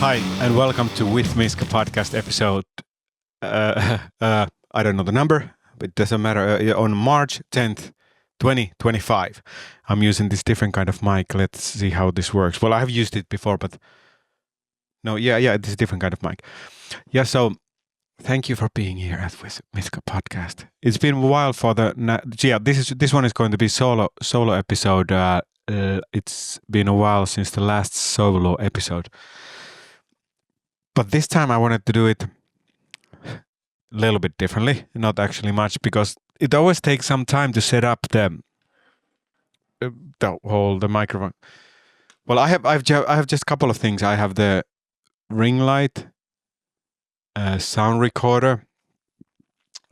Hi, and welcome to With Miska podcast episode. I don't know the number, but it doesn't matter. On March 10th, 2025. I'm using this different kind of mic. Let's see how this works. Well, I have used it before, but no, this is a different kind of mic. Yeah, so thank you for being here at With Miska podcast. It's been a while for this one is going to be solo episode. It's been a while since the last solo episode. But this time I wanted to do it a little bit differently, not actually much, because it always takes some time to set up the microphone. Well, I have just a couple of things. I have the ring light, sound recorder,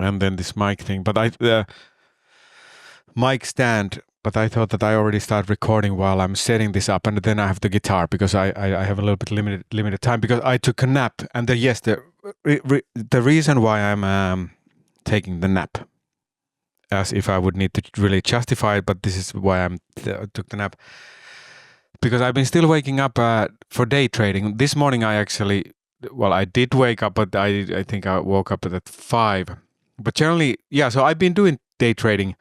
and then this mic thing. But mic stand. But I thought that I already started recording while I'm setting this up, and then I have the guitar because I have a little bit limited time because I took a nap. And the reason why I'm taking the nap, as if I would need to really justify it, but this is why I took the nap, because I've been still waking up for day trading. This morning I did wake up, but I think I woke up at 5. But generally, so I've been doing day trading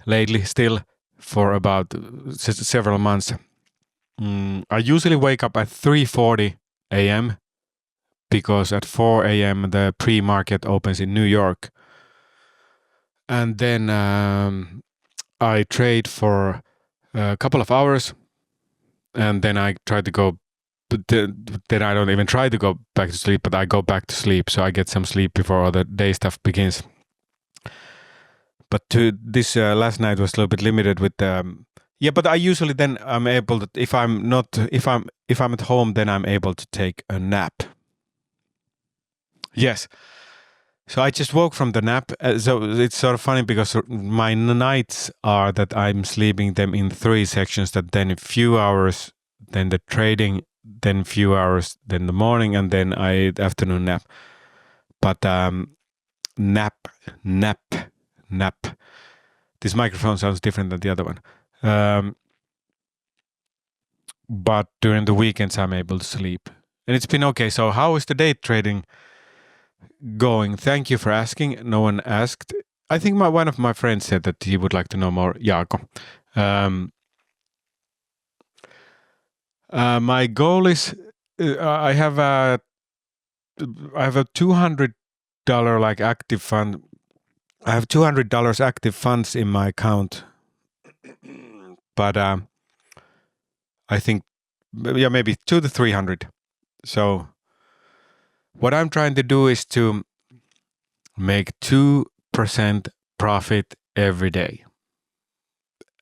lately still for about several months. I usually wake up at 3:40 a.m. because at 4 a.m. the pre-market opens in New York. And then I trade for a couple of hours, and then I try to go, but then I don't even try to go back to sleep, but I go back to sleep, so I get some sleep before the day stuff begins. But this last night was a little bit limited with but I usually then I'm able to, if I'm at home, then I'm able to take a nap. Yes. So I just woke from the nap. So it's sort of funny because my nights are that I'm sleeping them in 3 sections, that then a few hours, then the trading, then a few hours, then the morning, and then afternoon nap. But nap. This microphone sounds different than the other one. But during the weekends I'm able to sleep. And it's been okay. So how is the day trading going? Thank you for asking. No one asked. I think one of my friends said that he would like to know more. Jaakko. My goal is I have a $200 like active fund. I have $200 active funds in my account, but I think maybe 200 to 300. So what I'm trying to do is to make 2% profit every day.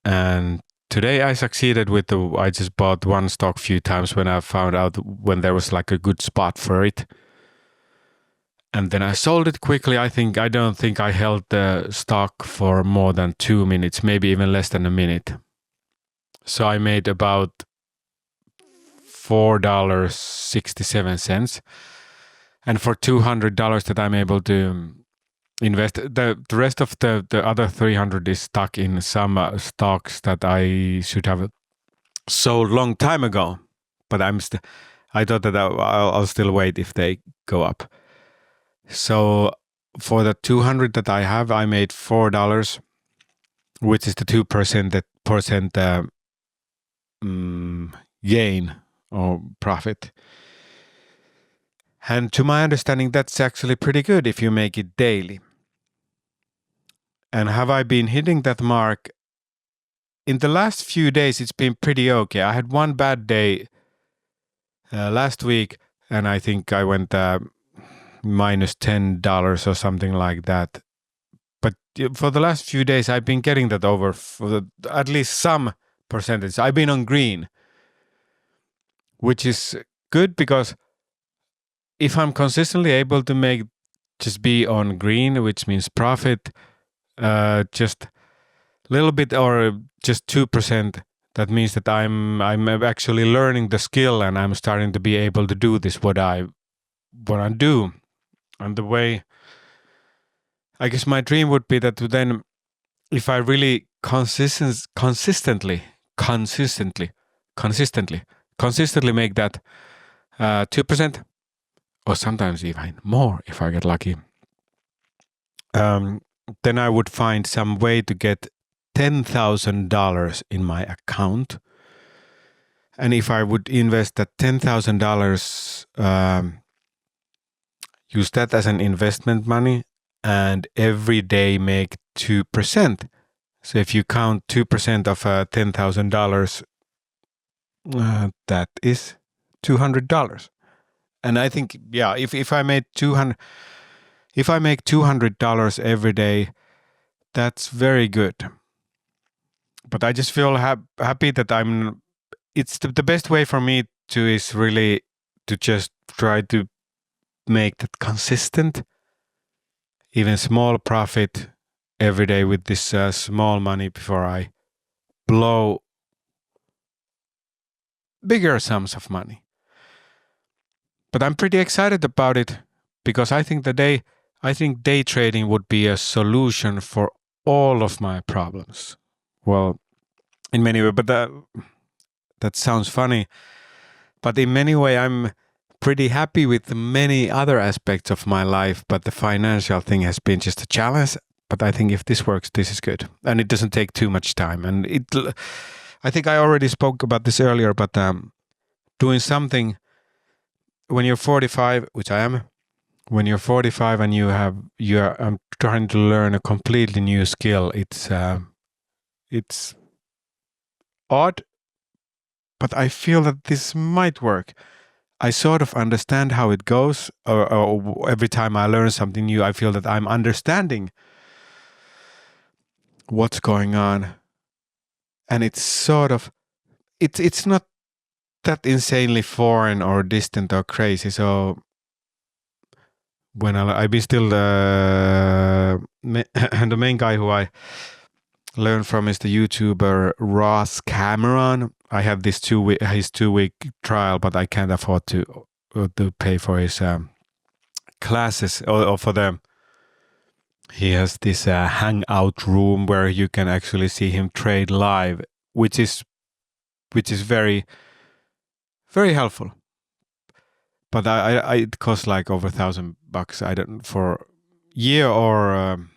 And today I succeeded I just bought one stock few times when I found out when there was like a good spot for it. And then I sold it quickly. I don't think I held the stock for more than 2 minutes, maybe even less than a minute. So I made about $4.67. And for $200 that I'm able to invest, the rest of the other 300 is stuck in some stocks that I should have sold long time ago. But I thought that I'll still wait if they go up. So for the 200 that I have, I made $4, which is the 2% gain or profit. And to my understanding, that's actually pretty good if you make it daily. And have I been hitting that mark? In the last few days, it's been pretty okay. I had one bad day last week, and I think I went minus $10 or something like that. But for the last few days, I've been getting that over for at least some percentage. I've been on green, which is good because if I'm consistently able to just be on green, which means profit, just a little bit or just 2%, that means that I'm actually learning the skill and I'm starting to be able to do this what I do. And the way, I guess my dream would be that then if I really consistently make that 2%, or sometimes even more if I get lucky. Then I would find some way to get $10,000 in my account. And if I would invest that $10,000, use that as an investment money, and every day make 2%. So if you count 2% of $10,000, that is $200. And I think, yeah, if I made if I make $200 every day, that's very good. But I just feel happy that it's the best way for me is really to just try to make that consistent, even small profit every day with this small money before I blow bigger sums of money. But I'm pretty excited about it because I think day trading would be a solution for all of my problems. Well, in many ways, but that sounds funny. But in many ways, I'm pretty happy with many other aspects of my life. But the financial thing has been just a challenge. But I think if this works, this is good. And it doesn't take too much time. And I think I already spoke about this earlier, but doing something when you're 45, which I am, when you're 45 and I'm trying to learn a completely new skill, it's odd, but I feel that this might work. I sort of understand how it goes, or every time I learn something new, I feel that I'm understanding what's going on. And it's sort of, it's not that insanely foreign or distant or crazy. So when I've been still the main guy who I learn from is the YouTuber Ross Cameron. I have this his 2-week trial, but I can't afford to pay for his classes or for them. He has this hangout room where you can actually see him trade live, which is very, very helpful. But it costs like over $1,000. I don't for year or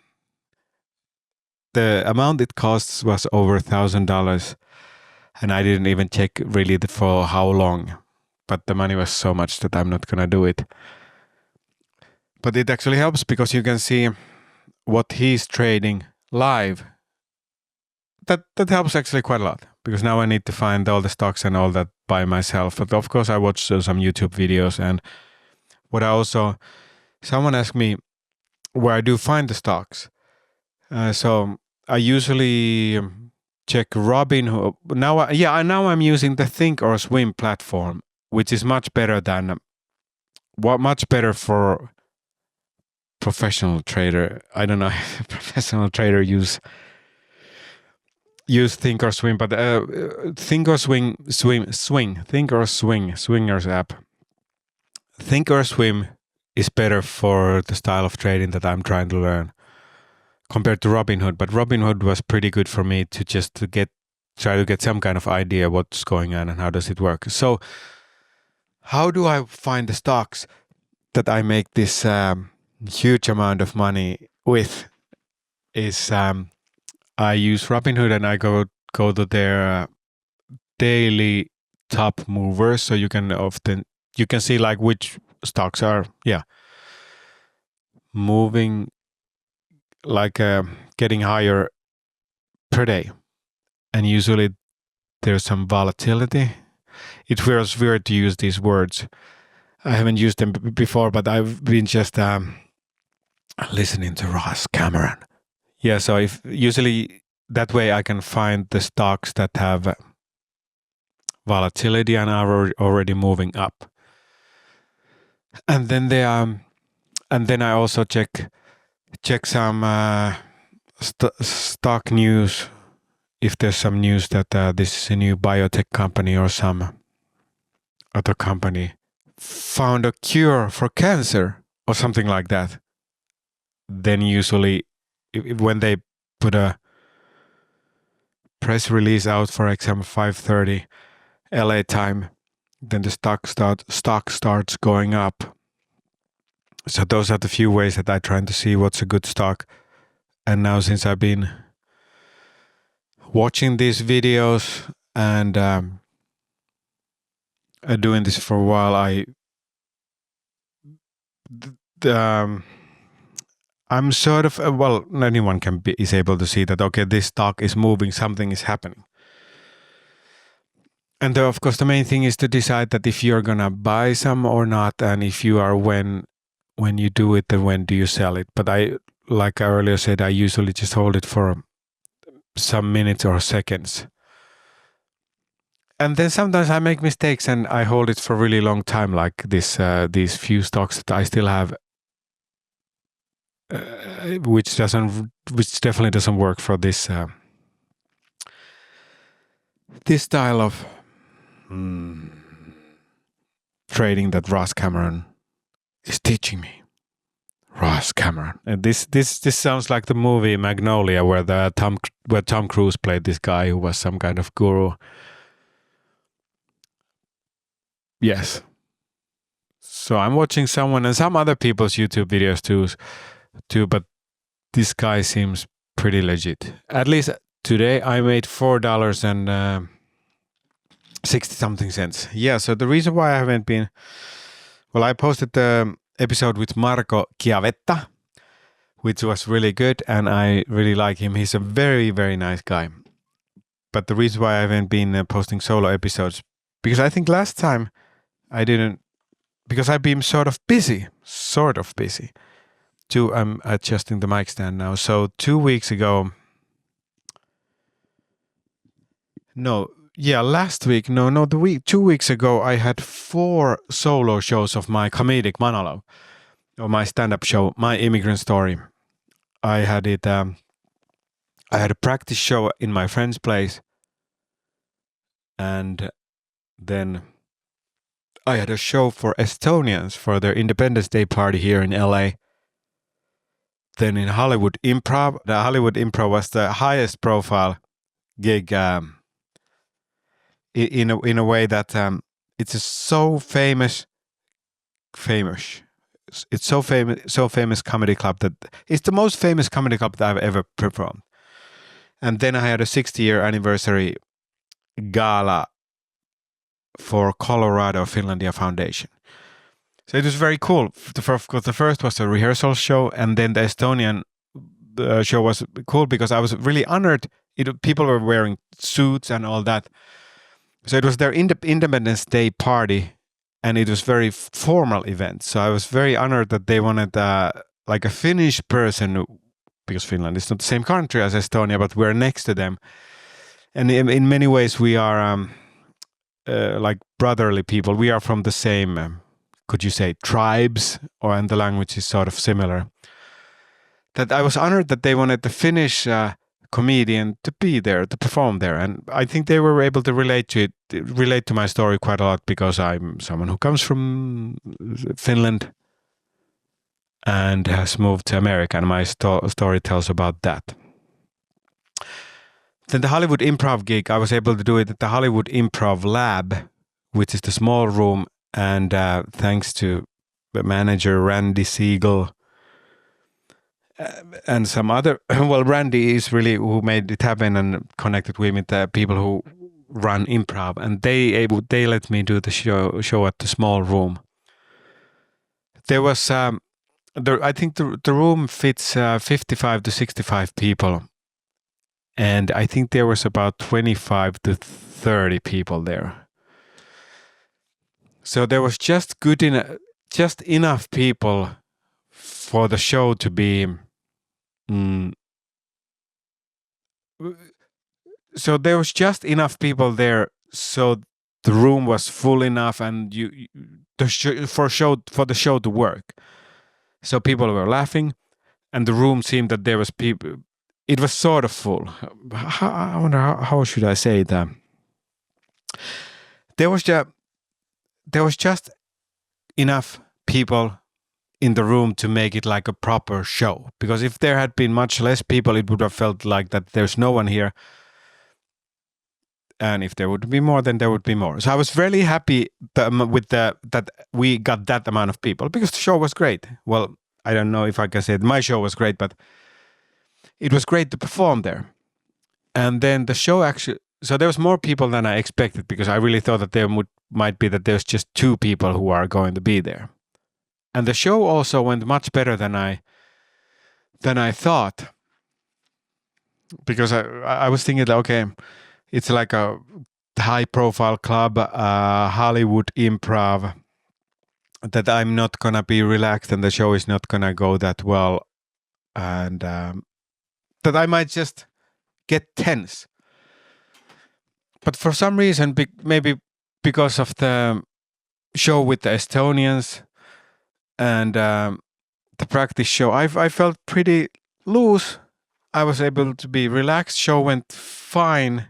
the amount it costs was over $1,000, and I didn't even check really for how long. But the money was so much that I'm not gonna do it. But it actually helps because you can see what he's trading live. That helps actually quite a lot because now I need to find all the stocks and all that by myself. But of course I watch some YouTube videos, and what I also someone asked me where I do find the stocks. So I usually check Robinhood. Now I'm using the Think or Swim platform, which is much better for professional trader. I don't know if professional trader use Think or Swim, but Think or Swing, Think or Swingers app. Think or Swim is better for the style of trading that I'm trying to learn compared to Robinhood. But Robinhood was pretty good for me to try to get some kind of idea what's going on and how does it work. So how do I find the stocks that I make this huge amount of money with? Is I use Robinhood and I go to their daily top movers, so you can see like which stocks are moving, like getting higher per day, and usually there's some volatility. It feels weird to use these words. I haven't used them before, but I've been just listening to Ross Cameron. Yeah, so if usually that way I can find the stocks that have volatility and are already moving up. And then I also check some stock news. If there's some news that this is a new biotech company or some other company found a cure for cancer or something like that, then usually when they put a press release out, for example, 5:30 LA time, then the stock starts going up. So those are the few ways that I try to see what's a good stock. And now since I've been watching these videos and doing this for a while, I'm sort of anyone is able to see that, okay, this stock is moving, something is happening. And of course the main thing is to decide that if you're gonna buy some or not, and if you are, when you do it, then when do you sell it. But like I earlier said, I usually just hold it for some minutes or seconds. And then sometimes I make mistakes and I hold it for a really long time, like these few stocks that I still have, which definitely doesn't work for this this style of trading that Ross Cameron is teaching me. Ross Cameron. And this sounds like the movie Magnolia, where Tom Cruise played this guy who was some kind of guru. Yes. So I'm watching someone and some other people's YouTube videos too, but this guy seems pretty legit. At least today I made $4 and 60 something cents. Yeah, so the reason why I haven't been, I posted the episode with Marco Chiavetta, which was really good, and I really like him. He's a very, very nice guy. But the reason why I haven't been posting solo episodes, because I think last time I didn't, because I've been sort of busy. I'm adjusting the mic stand now. So 2 weeks ago, last week, 2 weeks ago, I had 4 solo shows of my comedic monologue, or my stand-up show, My Immigrant Story. I had it. I had a practice show in my friend's place, and then I had a show for Estonians for their Independence Day party here in LA. Then in Hollywood Improv, the Hollywood Improv was the highest profile gig. In a way that it's a so famous. It's so famous comedy club that it's the most famous comedy club that I've ever performed. And then I had a 60-year anniversary gala for Colorado Finlandia Foundation. So it was very cool. The first was a rehearsal show, and then the Estonian show was cool because I was really honored. People were wearing suits and all that. So it was their Independence Day party, and it was very formal event. So I was very honored that they wanted like a Finnish person, because Finland is not the same country as Estonia, but we're next to them. And in many ways we are like brotherly people. We are from the same, could you say, tribes, and the language is sort of similar. That I was honored that they wanted the Finnish comedian to be there, to perform there, and I think they were able to relate to my story quite a lot, because I'm someone who comes from Finland and has moved to America, and my story tells about that. Then the Hollywood Improv gig, I was able to do it at the Hollywood Improv Lab, which is the small room, and thanks to the manager Randy Siegel and some other, Randy is really who made it happen and connected with me, the people who run improv, and they let me do the show at the small room. There was I think the room fits 55 to 65 people, and I think there was about 25 to 30 people there. So there was just enough people for the show to be. So there was just enough people there, so the room was full enough, and for the show to work. So people were laughing, and the room seemed that there was people. It was sort of full. I wonder how should I say that. There was just enough people in the room to make it like a proper show. Because if there had been much less people, it would have felt like that there's no one here. and if there would be more, then there would be more. So I was really happy with that we got that amount of people because the show was great. Well, I don't know if I can say that my show was great, but it was great to perform there. And then the show actually, so there was more people than I expected because I really thought that might be that there's just 2 people who are going to be there. And the show also went much better than I thought, because I was thinking that, okay, it's like a high-profile club, Hollywood improv, that I'm not gonna be relaxed and the show is not gonna go that well, and that I might just get tense. But for some reason, maybe because of the show with the Estonians and the practice show, I felt pretty loose. I was able to be relaxed. Show went fine.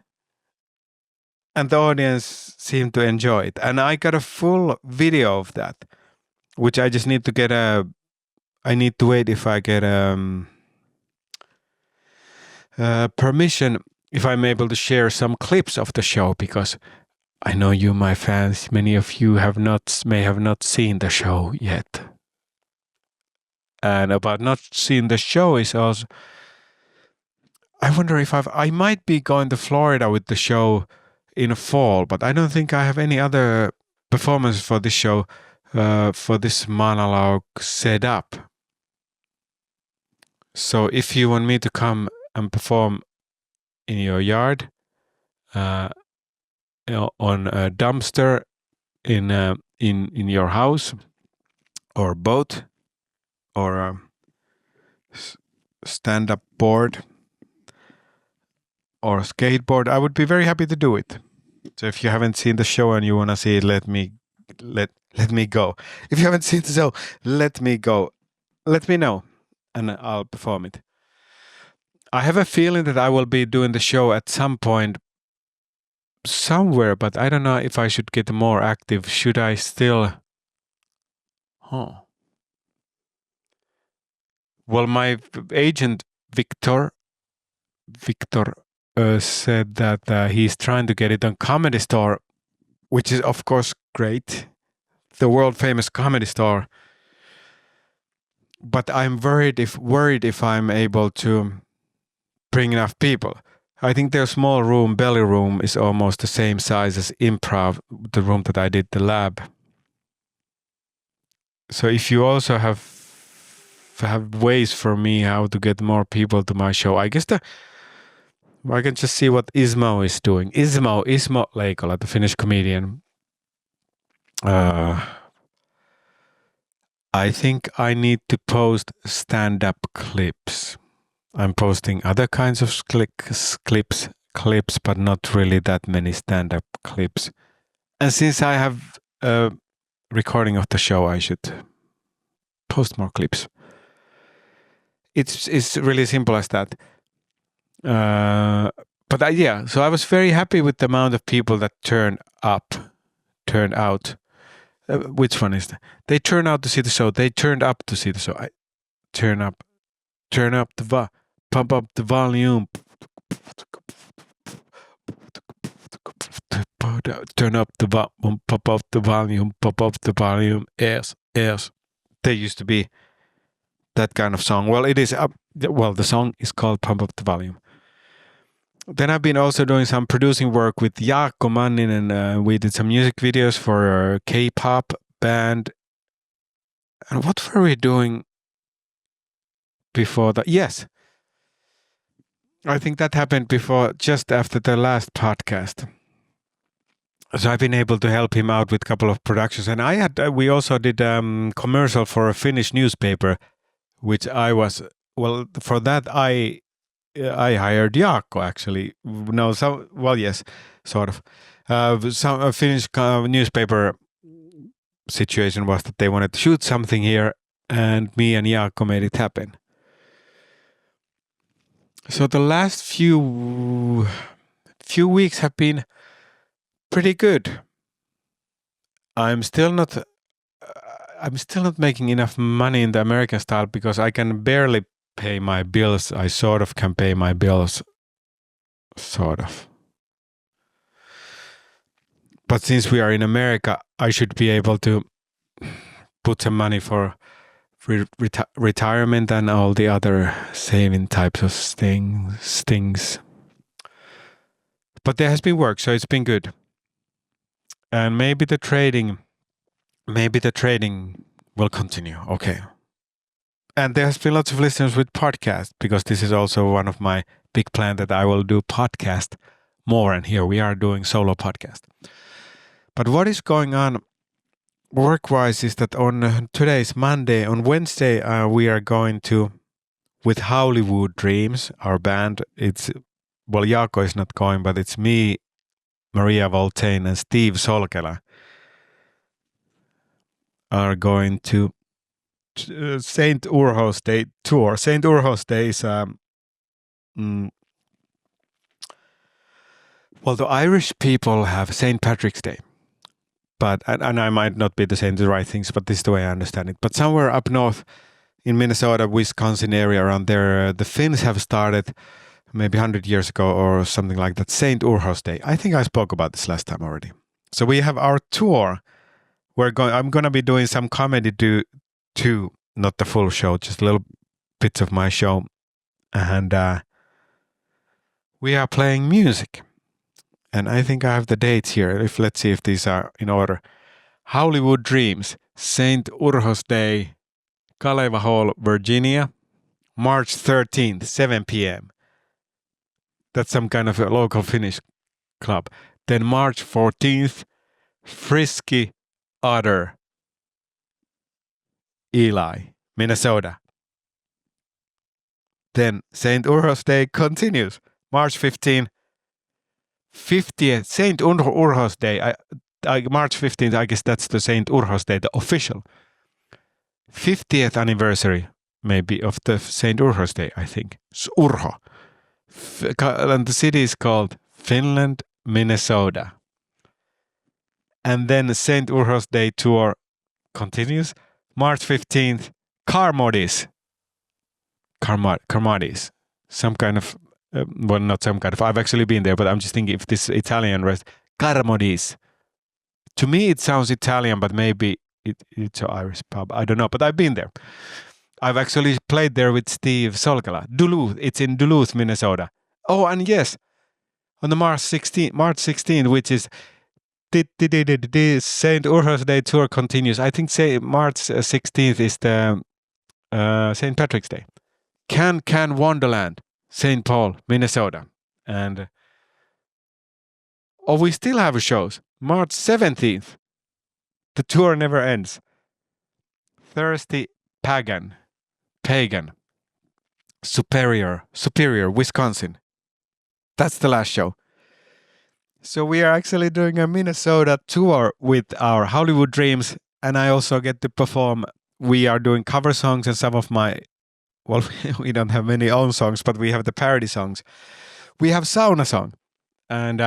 And the audience seemed to enjoy it. And I got a full video of that, which I just need to get I need to wait if I get permission, if I'm able to share some clips of the show, because I know you, my fans, many of you may have not seen the show yet. And about not seeing the show is also, I wonder if I might be going to Florida with the show in fall, but I don't think I have any other performance for this show, for this monologue set up. So if you want me to come and perform in your yard, on a dumpster, in your house, or boat, or a stand-up board, or skateboard, I would be very happy to do it. So if you haven't seen the show and you want to see it, let me go. If you haven't seen the show, let me go. Let me know, and I'll perform it. I have a feeling that I will be doing the show at some point somewhere, but I don't know if I should get more active. Should I still? Well, my agent Victor said that he's trying to get it on Comedy Store, which is of course great, the world famous Comedy Store. But I'm worried if I'm able to bring enough people. I think their small room, belly room, is almost the same size as improv, the room that I did the lab. So if you also have ways for me how to get more people to my show, I guess I can just see what Ismo is doing. Ismo Leikola, the Finnish comedian. I think I need to post stand-up clips. I'm posting other kinds of clips, but not really that many stand-up clips. And since I have a recording of the show, I should post more clips. It's really simple as that. But yeah, so I was very happy with the amount of people that turned out. Which one is that? They turned out to see the show. They turned up to see the show. Turn up pump up the volume. Turn up the volume, pump up the volume. Yes. There used to be that kind of song. Well, it is up. Well, the song is called Pump Up the Volume. Then I've been also doing some producing work with Jaakko Manninen, and we did some music videos for a K-pop band. And what were we doing before that? Yes. I think that happened just after the last podcast. So I've been able to help him out with a couple of productions. And we also did commercial for a Finnish newspaper, which for that I hired Jaakko actually. No, yes, sort of. A Finnish newspaper situation was that they wanted to shoot something here, and me and Jaakko made it happen. So the last few weeks have been pretty good. I'm still not making enough money in the American style because I can barely pay my bills. I sort of can pay my bills, sort of. But since we are in America, I should be able to put some money for retirement and all the other saving types of things. But there has been work, so it's been good. And maybe the trading will continue. Okay. And there has been lots of listeners with podcasts, because this is also one of my big plans that I will do podcast more. And here we are doing solo podcast. But what is going on work-wise is that on today's Monday, on Wednesday, we are going to, with Hollywood Dreams, our band. Jaakko is not going, but it's me, Maria Voltaine, and Steve Solkela are going to St. Urho's Day tour. St. Urho's Day is the Irish people have St. Patrick's Day. But and I might not be saying the right things, but this is the way I understand it. But somewhere up north in Minnesota, Wisconsin area around there, the Finns have started maybe 100 years ago or something like that, St. Urho's Day. I think I spoke about this last time already. So we have our tour. I'm going to be doing some comedy too, not the full show, just little bits of my show. And we are playing music. And I think I have the dates here. Let's see if these are in order. Hollywood Dreams, St. Urho's Day, Kaleva Hall, Virginia, March 13th, 7 p.m. That's some kind of a local Finnish club. Then March 14th, Frisky Otter, Eli, Minnesota. Then St. Urho's Day continues. March 15th, 50th St. Urho's Day. March 15th, I guess that's the St. Urho's Day, the official 50th anniversary, maybe, of the St. Urho's Day, I think. Urho. And the city is called Finland, Minnesota. And then the St. Urho's Day tour continues. March 15th, Karmodis. Karmadis. Some kind of, not some kind of, I've actually been there, but I'm just thinking if this Italian rest, Karmodis. To me, it sounds Italian, but maybe it's an Irish pub. I don't know, but I've been there. I've actually played there with Steve Solkela. Duluth. It's in Duluth, Minnesota. Oh, and yes, on the March 16th, which is St. Urho's Day tour continues. I think March 16th is the St. Patrick's Day. Can Wonderland, St. Paul, Minnesota. And we still have shows. March 17th. The tour never ends. Thirsty Pagan, Superior, Wisconsin. That's the last show. So we are actually doing a Minnesota tour with our Hollywood Dreams, and I also get to perform. We are doing cover songs and some of my, we don't have many own songs, but we have the parody songs. We have Sauna Song, and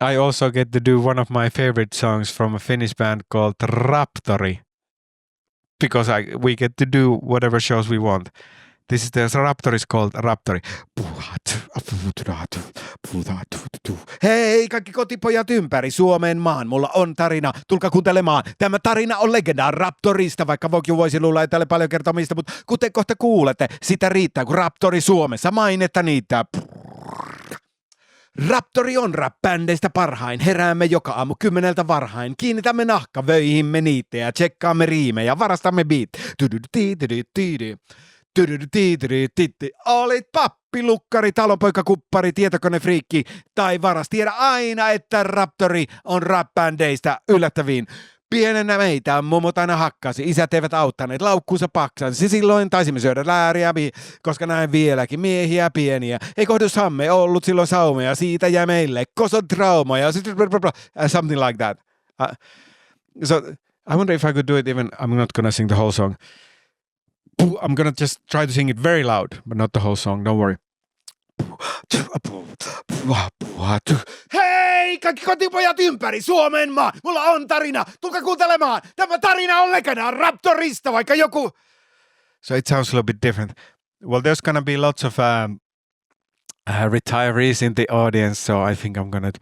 I also get to do one of my favorite songs from a Finnish band called Raptori, because we get to do whatever shows we want. This is the Raptori is called Raptori. Hei kaikki kotipojat ympäri Suomen maan, mulla on tarina, tulkaa kuuntelemaan. Tämä tarina on legenda Raptorista, vaikka voisi luulla, että ei paljon kertomista, mutta kuten kohta kuulette, sitä riittää, kun Raptori Suomessa mainetta niitä. Raptori on rap-bändeistä parhain, heräämme joka aamu 10 varhain, kiinnitämme nahkavöihimme niitä ja tsekkaamme riimejä, varastamme beat. Olit pappi, lukkari, talonpoika, kuppari, tietokonefriikki tai varas. Tiedä aina, että Raptori on rap-bändeistä yllättäviin. Pienenä meitä mummot aina hakkasi, isät eivät auttaneet, laukkuunsa paksan. Se silloin taisimme syödä lääriä, koska näin vieläkin miehiä pieniä. Ei kohdu samme ollut silloin saumeja, siitä jää meille koson traumaja. Something like that. So I wonder if I could do it even, I'm not gonna sing the whole song. I'm gonna just try to sing it very loud, but not the whole song, don't worry. Hei, kaikki kotipojat ympäri Suomen maan, mulla on tarina, tulkaa kuuntelemaan. Tämä tarina on legenda Raptorista, vaikka joku... So it sounds a little bit different. Well, there's gonna be lots of retirees in the audience, so I think I'm gonna...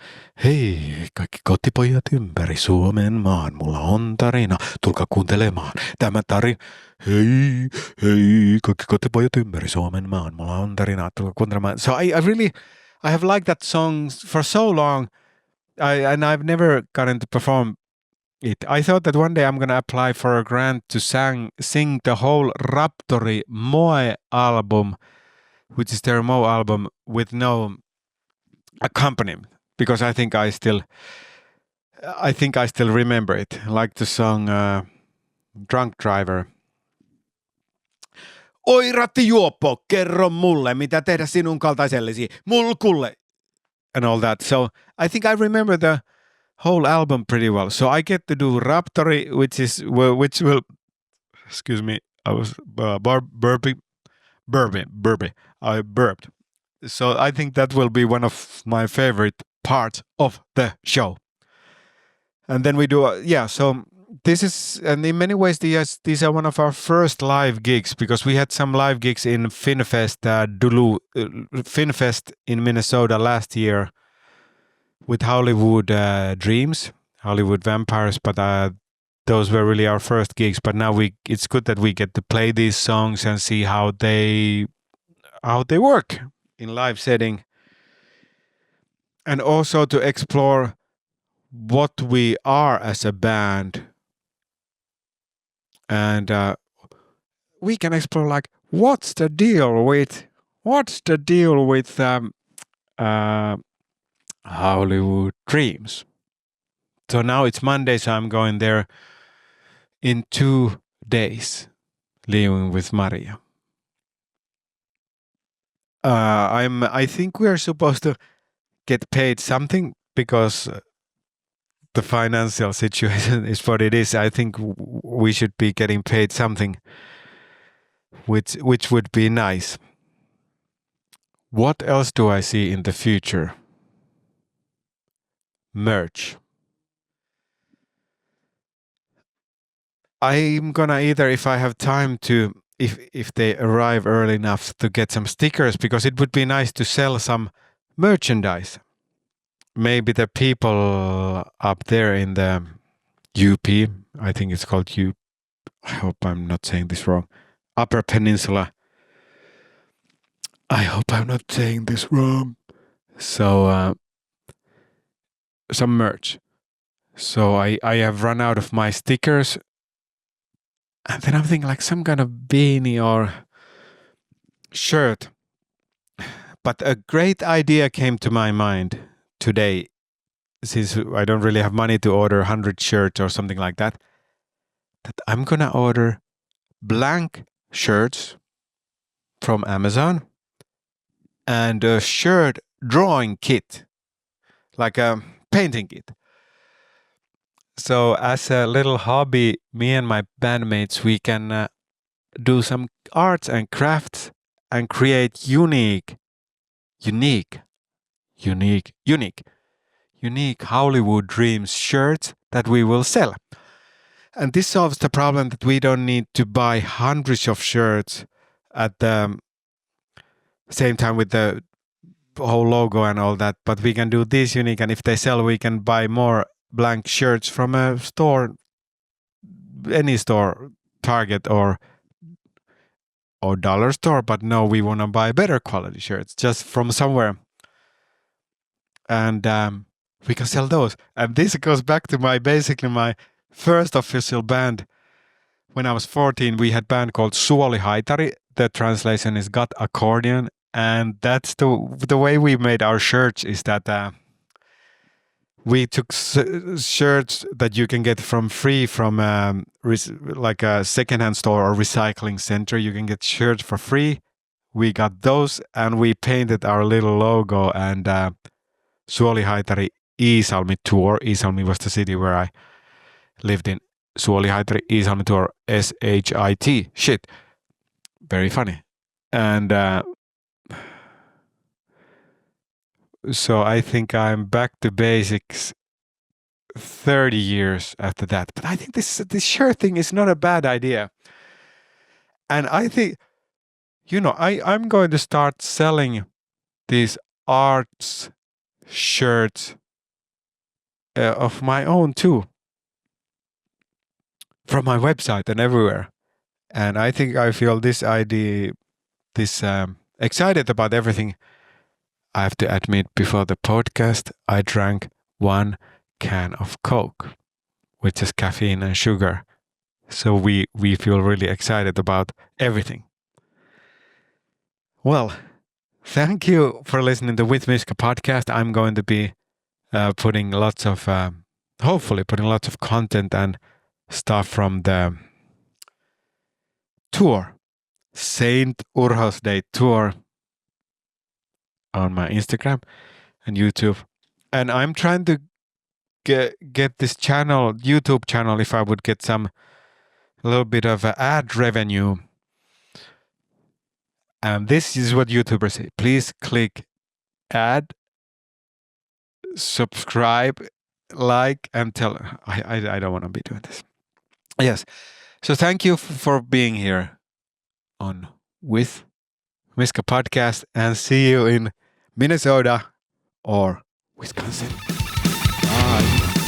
Hei, kaikki kotipojat ympäri Suomen maan, mulla on tarina, tulkaa kuuntelemaan tämä tarina. Hei, hei, kaikki kotipojat ympäri Suomen maan, mulla on tarina, tulkaa kuuntelemaan. So I have liked that song for so long, and I've never gotten to perform it. I thought that one day I'm gonna apply for a grant to sing the whole Raptori Moe album, which is their Mo album, with no accompaniment, because I think I still remember it, like the song Drunk Driver. Oi rattijuoppo, kerro mulle, mitä tehdä sinun kaltaisellesi, mulkulle, and all that. So I think I remember the whole album pretty well. So I get to do Raptori, which will, excuse me, I was burpy. I burped. So I think that will be one of my favorite parts of the show. And then we do, so this is, and in many ways, these are one of our first live gigs, because we had some live gigs in Finfest, Finfest in Minnesota last year with Hollywood Dreams, Hollywood Vampires, but those were really our first gigs. But now it's good that we get to play these songs and see how they work in live setting, and also to explore what we are as a band, and we can explore like what's the deal with Hollywood Dreams. So now it's Monday, so I'm going there in 2 days, leaving with Maria. I think we are supposed to get paid something, because the financial situation is what it is. I think we should be getting paid something, which would be nice. What else do I see in the future? Merch. I'm gonna either, if I have time to, if they arrive early enough, to get some stickers, because it would be nice to sell some merchandise. Maybe the people up there in the UP, I think it's called UP, I hope I'm not saying this wrong, Upper Peninsula. I hope I'm not saying this wrong. So some merch. So I have run out of my stickers, and then I'm thinking like some kind of beanie or shirt. But a great idea came to my mind today, since I don't really have money to order 100 shirts or something like that I'm gonna order blank shirts from Amazon and a shirt drawing kit, like a painting kit. So as a little hobby, me and my bandmates, we can do some arts and crafts and create unique Hollywood Dreams shirts that we will sell. And this solves the problem that we don't need to buy hundreds of shirts at the same time with the whole logo and all that, but we can do this unique, and if they sell, we can buy more blank shirts from a store, any store, Target or dollar store. But no, we want to buy better quality shirts just from somewhere, and we can sell those. And this goes back to my first official band. When I was 14, we had a band called Suolihaitari. The translation is Got Accordion, and that's the way we made our shirts. Is that we took shirts that you can get free from like a secondhand store or recycling center. You can get shirts for free. We got those, and we painted our little logo and Suolihaitari Iisalmi tour. Iisalmi was the city where I lived in. Suolihaitari Iisalmi tour, SHIT. Shit. Very funny. And so I think I'm back to basics 30 years after that. But I think this shirt thing is not a bad idea. And I think, I'm going to start selling these arts shirts of my own too, from my website and everywhere. And I think I feel this idea, excited about everything. I have to admit, before the podcast, I drank 1 can of Coke, which is caffeine and sugar. So we feel really excited about everything. Well, thank you for listening to With Miska podcast. I'm going to be putting lots of, hopefully putting lots of content and stuff from the tour, Saint Urho's Day tour, on my Instagram and YouTube. And I'm trying to get this channel, YouTube channel, if I would get a little bit of ad revenue. And this is what YouTubers say. Please click add, subscribe, like, and tell. I don't want to be doing this. Yes. So thank you for being here on With Miska podcast, and see you in Minnesota or Wisconsin. Bye.